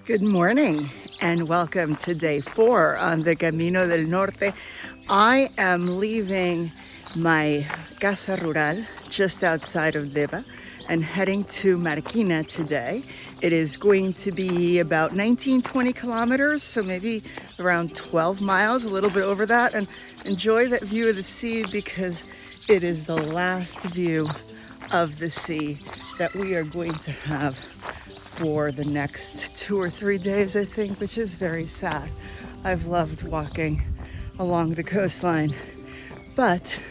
Good morning and welcome to day 4 on the Camino del Norte. I am leaving my casa rural just outside of Deva and heading to Marquina today. It is going to be about 19-20 kilometers, so maybe around 12 miles, a little bit over that, and enjoy that view of the sea because it is the last view of the sea that we are going to have for the next 2 or 3 days, I think, which is very sad. I've loved walking along the coastline, but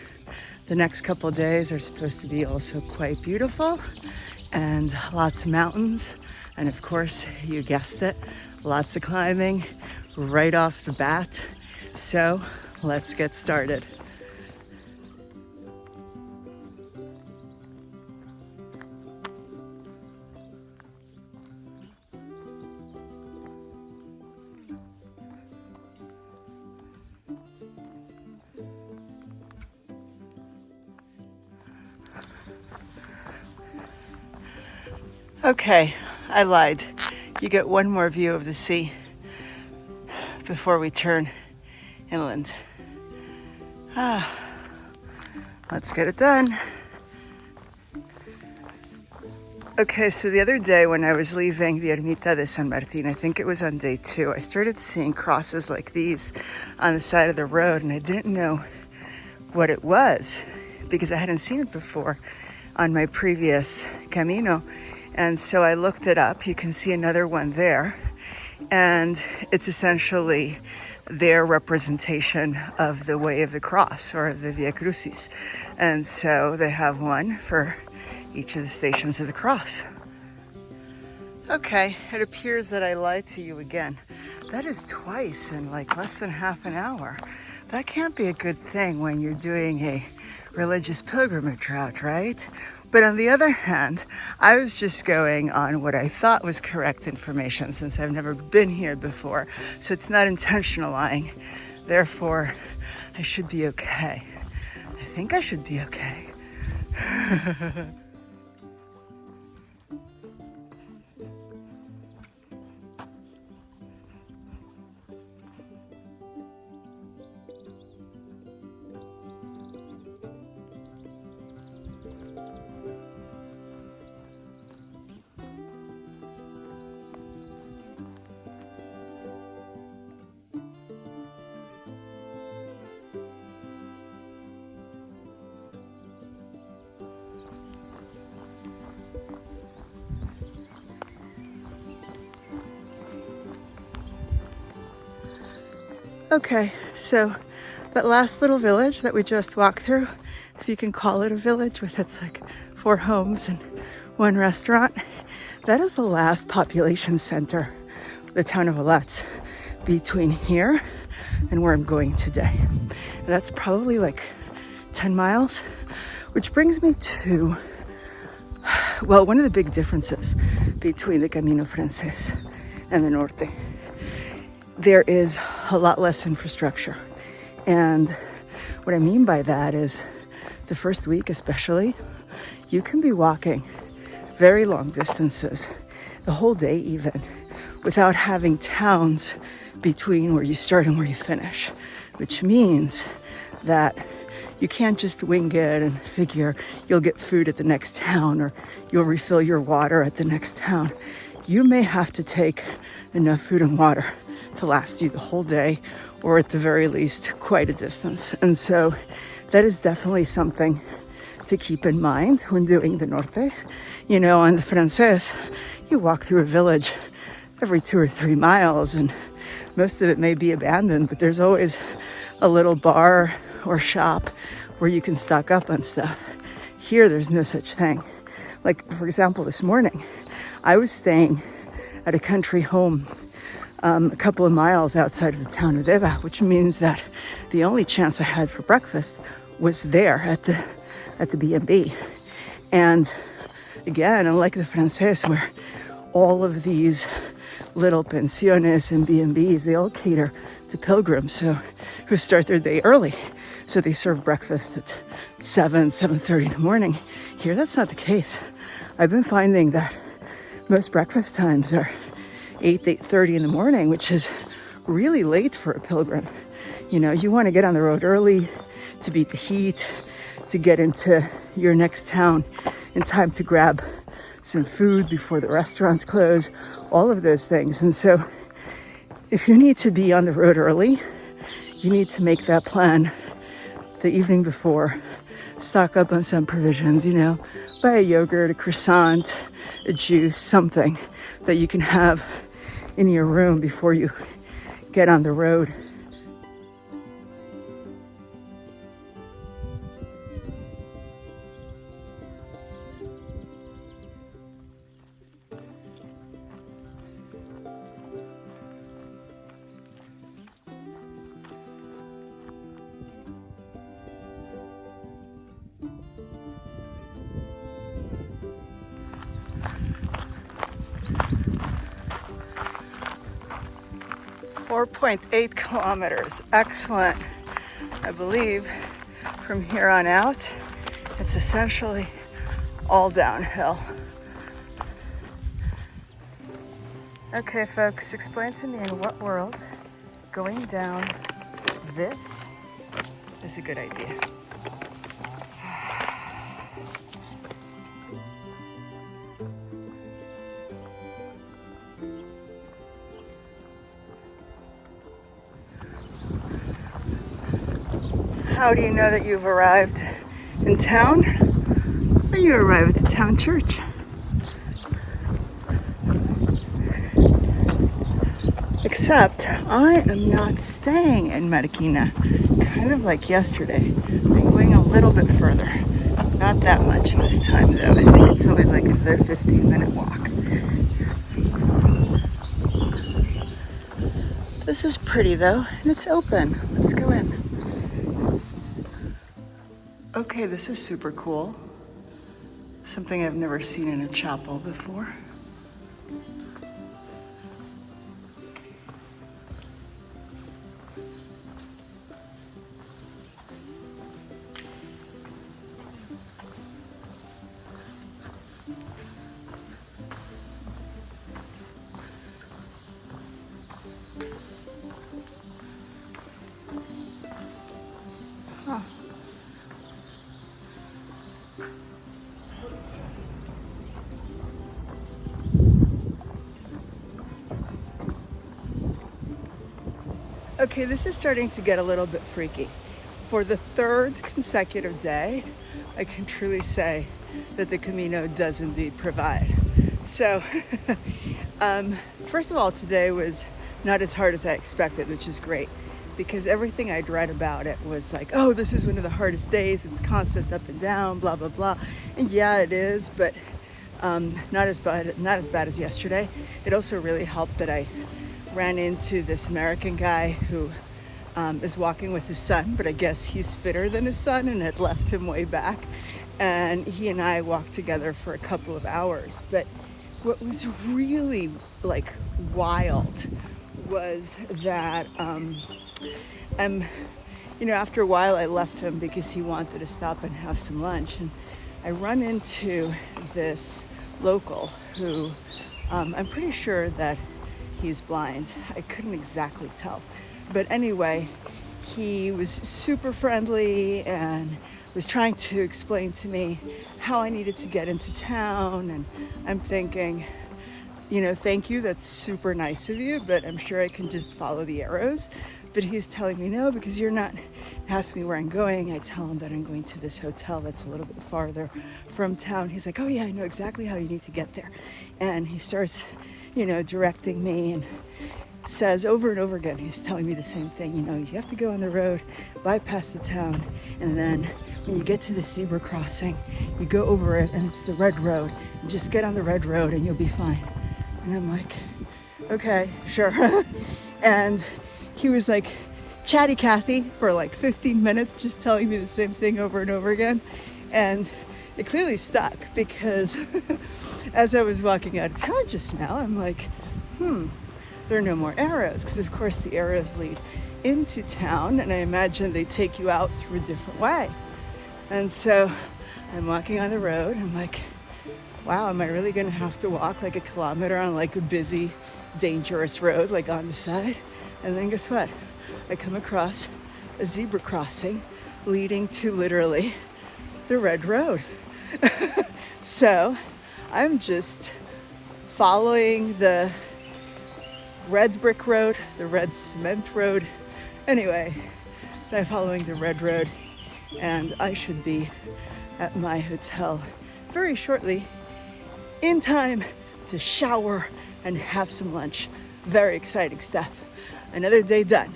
the next couple of days are supposed to be also quite beautiful and lots of mountains. And of course, you guessed it, lots of climbing right off the bat. So let's get started. Okay, I lied. You get one more view of the sea before we turn inland. Let's get it done. Okay, so the other day when I was leaving the Ermita de San Martin, I think it was on day 2, I started seeing crosses like these on the side of the road, and I didn't know what it was because I hadn't seen it before on my previous Camino. And so I looked it up. You can see another one there. And it's essentially their representation of the Way of the Cross, or the Via Crucis. And so they have one for each of the stations of the cross. Okay, it appears that I lied to you again. That is twice in like less than half an hour. That can't be a good thing when you're doing a religious pilgrimage route, right? But on the other hand, I was just going on what I thought was correct information since I've never been here before. So it's not intentional lying. Therefore, I should be okay. I think I should be okay. Okay, so that last little village that we just walked through, if you can call it a village with its like 4 homes and 1 restaurant, that is the last population center, the town of Olatz, between here and where I'm going today. And that's probably like 10 miles, which brings me to, well, one of the big differences between the Camino Frances and the Norte. There is a lot less infrastructure. And what I mean by that is the first week especially, you can be walking very long distances, the whole day even, without having towns between where you start and where you finish, which means that you can't just wing it and figure you'll get food at the next town or you'll refill your water at the next town. You may have to take enough food and water to last you the whole day, or at the very least, quite a distance. And so that is definitely something to keep in mind when doing the Norte. You know, on the Frances, you walk through a village every 2 or 3 miles, and most of it may be abandoned, but there's always a little bar or shop where you can stock up on stuff. Here, there's no such thing. Like, for example, this morning, I was staying at a country home a couple of miles outside of the town of Deva, which means that the only chance I had for breakfast was there at the B&B. And again, unlike the Frances, where all of these little pensiones and B&Bs, they all cater to pilgrims who start their day early. So they serve breakfast at 7:30 in the morning. Here, that's not the case. I've been finding that most breakfast times are 8:30 in the morning, which is really late for a pilgrim. You know, you want to get on the road early to beat the heat, to get into your next town in time to grab some food before the restaurants close, all of those things. And so if you need to be on the road early, you need to make that plan the evening before. Stock up on some provisions, you know, buy a yogurt, a croissant, a juice, something that you can have in your room before you get on the road. .8 kilometers. Excellent. I believe from here on out, it's essentially all downhill. Okay, folks, explain to me in what world going down this is a good idea. How do you know that you've arrived in town? Well, you arrive at the town church. Except I am not staying in Marikina, kind of like yesterday. I'm going a little bit further. Not that much this time though. I think it's only like another 15-minute walk. This is pretty though, and it's open. Let's go in. Okay, this is super cool. Something I've never seen in a chapel before. Huh. Okay, this is starting to get a little bit freaky. For the third consecutive day, I can truly say that the Camino does indeed provide. So, first of all, today was not as hard as I expected, which is great, because everything I'd read about it was like, oh, this is one of the hardest days, it's constant up and down, blah, blah, blah. And yeah, it is, but not as bad as yesterday. It also really helped that I ran into this American guy who is walking with his son, but I guess he's fitter than his son and had left him way back. And he and I walked together for a couple of hours. But what was really like wild was that, you know, after a while I left him because he wanted to stop and have some lunch. And I run into this local who I'm pretty sure that he's blind. I couldn't exactly tell. But anyway, he was super friendly and was trying to explain to me how I needed to get into town. And I'm thinking, you know, thank you, that's super nice of you, but I'm sure I can just follow the arrows. But he's telling me no, because you're not. Ask me where I'm going. I tell him that I'm going to this hotel that's a little bit farther from town. He's like, oh yeah, I know exactly how you need to get there. And he starts, you know, directing me and says over and over again, he's telling me the same thing, you know, you have to go on the road, bypass the town, and then when you get to the zebra crossing, you go over it and it's the red road. You just get on the red road and you'll be fine. And I'm like, okay, sure. And he was like chatty Cathy for like 15 minutes, just telling me the same thing over and over again. And it clearly stuck, because as I was walking out of town just now, I'm like, there are no more arrows, because of course the arrows lead into town, and I imagine they take you out through a different way. And so I'm walking on the road, I'm like, wow, am I really gonna have to walk like a kilometer on like a busy dangerous road like on the side. And then guess what? I come across a zebra crossing leading to literally the red road. So I'm just following the red brick road, the red cement road. Anyway, I'm following the red road, and I should be at my hotel very shortly, in time to shower and have some lunch. Very exciting stuff. Another day done.